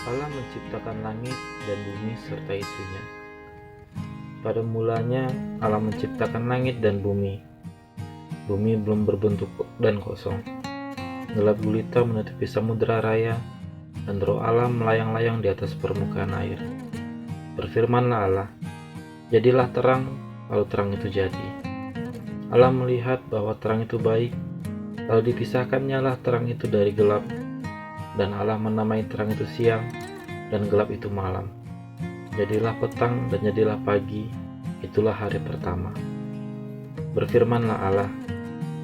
Allah menciptakan langit dan bumi serta isinya. Pada mulanya Allah menciptakan langit dan bumi. Bumi belum berbentuk dan kosong. Gelap gulita menutupi samudera raya, dan roh Allah melayang-layang di atas permukaan air. Berfirmanlah Allah, jadilah terang, lalu terang itu jadi. Allah melihat bahwa terang itu baik, lalu dipisahkannya lah terang itu dari gelap, dan Allah menamai terang itu siang, dan gelap itu malam. Jadilah petang dan jadilah pagi, itulah hari pertama. Berfirmanlah Allah,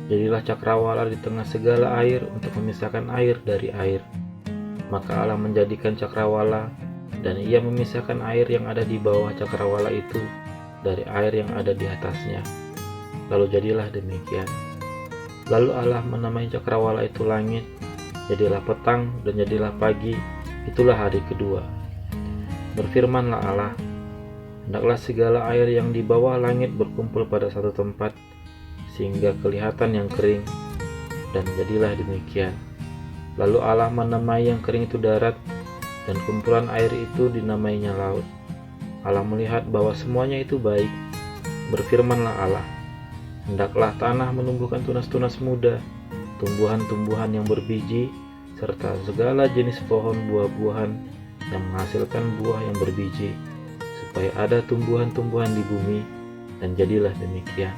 jadilah cakrawala di tengah segala air untuk memisahkan air dari air. Maka Allah menjadikan cakrawala, dan ia memisahkan air yang ada di bawah cakrawala itu dari air yang ada di atasnya. Lalu jadilah demikian. Lalu Allah menamai cakrawala itu langit, jadilah petang dan jadilah pagi, itulah hari kedua. Berfirmanlah Allah, hendaklah segala air yang di bawah langit berkumpul pada satu tempat, sehingga kelihatan yang kering, dan jadilah demikian. Lalu Allah menamai yang kering itu darat, dan kumpulan air itu dinamainya laut. Allah melihat bahwa semuanya itu baik. Berfirmanlah Allah, hendaklah tanah menumbuhkan tunas-tunas muda, tumbuhan-tumbuhan yang berbiji, serta segala jenis pohon buah-buahan yang menghasilkan buah yang berbiji, supaya ada tumbuhan-tumbuhan di bumi, dan jadilah demikian.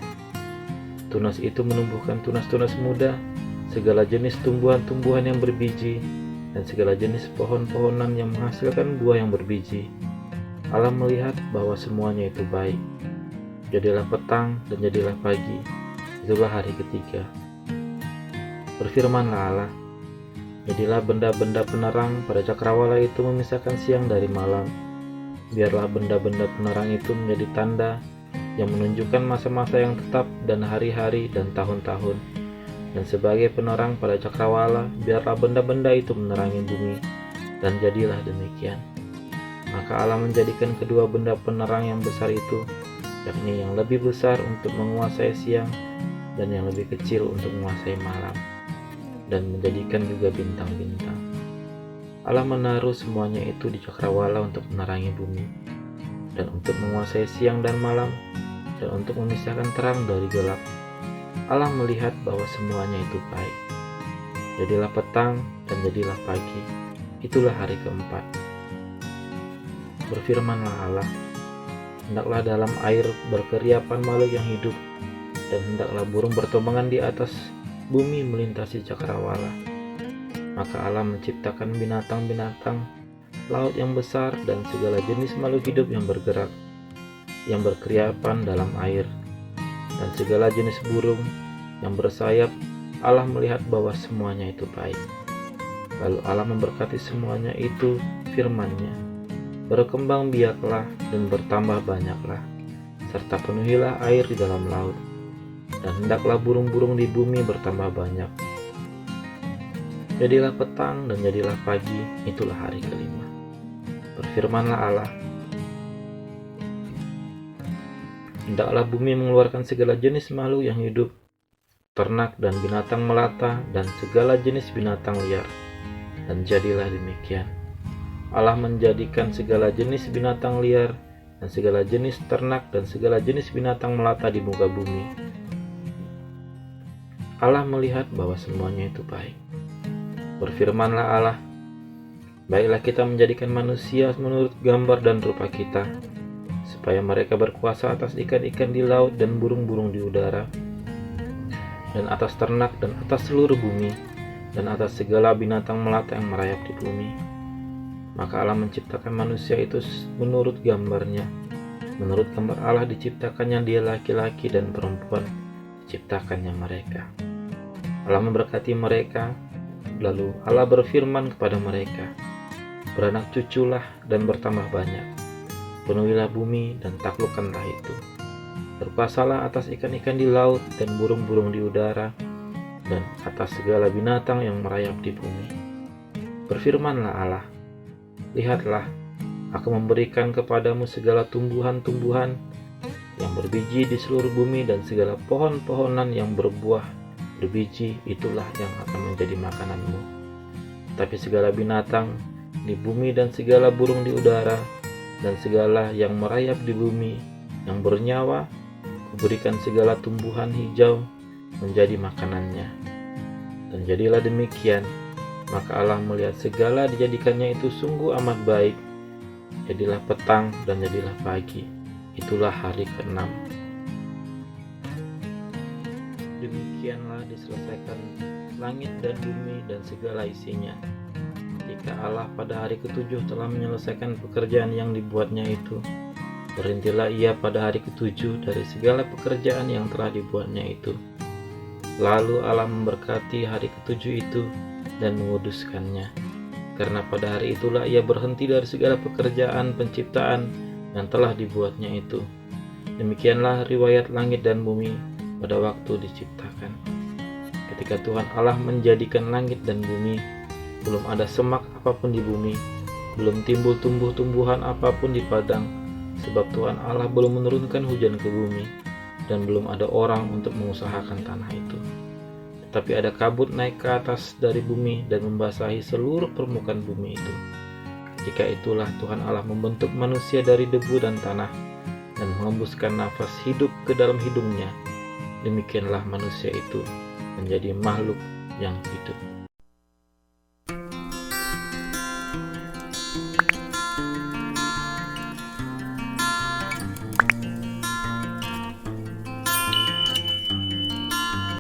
Tunas itu menumbuhkan tunas-tunas muda, segala jenis tumbuhan-tumbuhan yang berbiji, dan segala jenis pohon-pohonan yang menghasilkan buah yang berbiji. Allah melihat bahwa semuanya itu baik. Jadilah petang dan jadilah pagi, itulah hari ketiga. Berfirmanlah Allah, jadilah benda-benda penerang pada cakrawala itu memisahkan siang dari malam. Biarlah benda-benda penerang itu menjadi tanda yang menunjukkan masa-masa yang tetap dan hari-hari dan tahun-tahun. Dan sebagai penerang pada cakrawala, biarlah benda-benda itu menerangi bumi, dan jadilah demikian. Maka Allah menjadikan kedua benda penerang yang besar itu, yakni yang lebih besar untuk menguasai siang, dan yang lebih kecil untuk menguasai malam, dan menjadikan juga bintang-bintang. Allah menaruh semuanya itu di cakrawala untuk menerangi bumi, dan untuk menguasai siang dan malam, dan untuk memisahkan terang dari gelap. Allah melihat bahwa semuanya itu baik. Jadilah petang dan jadilah pagi, itulah hari keempat. Berfirmanlah Allah, hendaklah dalam air berkeriapan makhluk yang hidup, dan hendaklah burung berterbangan di atas bumi melintasi cakrawala. Maka Allah menciptakan binatang-binatang laut yang besar dan segala jenis makhluk hidup yang bergerak, yang berkeriapan dalam air, dan segala jenis burung yang bersayap. Allah melihat bahwa semuanya itu baik. Lalu Allah memberkati semuanya itu, firman-Nya, berkembang biaklah dan bertambah banyaklah, serta penuhilah air di dalam laut, dan hendaklah burung-burung di bumi bertambah banyak. Jadilah petang dan jadilah pagi, itulah hari kelima. Berfirmanlah Allah, hendaklah bumi mengeluarkan segala jenis makhluk yang hidup, ternak dan binatang melata, dan segala jenis binatang liar. Dan jadilah demikian. Allah menjadikan segala jenis binatang liar, dan segala jenis ternak, dan segala jenis binatang melata di muka bumi. Allah melihat bahwa semuanya itu baik. Berfirmanlah Allah, baiklah kita menjadikan manusia menurut gambar dan rupa kita, supaya mereka berkuasa atas ikan-ikan di laut dan burung-burung di udara, dan atas ternak dan atas seluruh bumi, dan atas segala binatang melata yang merayap di bumi. Maka Allah menciptakan manusia itu menurut gambarnya. Menurut gambar Allah diciptakannya dia laki-laki dan perempuan, diciptakannya mereka. Allah memberkati mereka, lalu Allah berfirman kepada mereka, beranak cuculah dan bertambah banyak, penuhilah bumi dan taklukkanlah itu. Berkuasalah atas ikan-ikan di laut dan burung-burung di udara, dan atas segala binatang yang merayap di bumi. Berfirmanlah Allah, lihatlah, aku memberikan kepadamu segala tumbuhan-tumbuhan yang berbiji di seluruh bumi, dan segala pohon-pohonan yang berbuah berbiji, itulah yang akan menjadi makananmu. Tapi segala binatang di bumi dan segala burung di udara, dan segala yang merayap di bumi, yang bernyawa, kuberikan segala tumbuhan hijau menjadi makanannya. Dan jadilah demikian. Maka Allah melihat segala dijadikannya itu sungguh amat baik. Jadilah petang dan jadilah pagi. Itulah hari ke-6. Demikianlah diselesaikan langit dan bumi dan segala isinya. Ketika Allah pada hari ke-7 telah menyelesaikan pekerjaan yang dibuatnya itu, berhentilah ia pada hari ke-7 dari segala pekerjaan yang telah dibuatnya itu. Lalu Allah memberkati hari ke-7 itu dan menguduskannya, karena pada hari itulah ia berhenti dari segala pekerjaan penciptaan yang telah dibuatnya itu. Demikianlah riwayat langit dan bumi pada waktu diciptakan. Ketika Tuhan Allah menjadikan langit dan bumi, belum ada semak apapun di bumi, belum timbul tumbuh-tumbuhan apapun di padang, sebab Tuhan Allah belum menurunkan hujan ke bumi, dan belum ada orang untuk mengusahakan tanah itu. Tetapi ada kabut naik ke atas dari bumi dan membasahi seluruh permukaan bumi itu. Ketika itulah Tuhan Allah membentuk manusia dari debu dan tanah, dan mengembuskan nafas hidup ke dalam hidungnya. Demikianlah manusia itu menjadi makhluk yang hidup.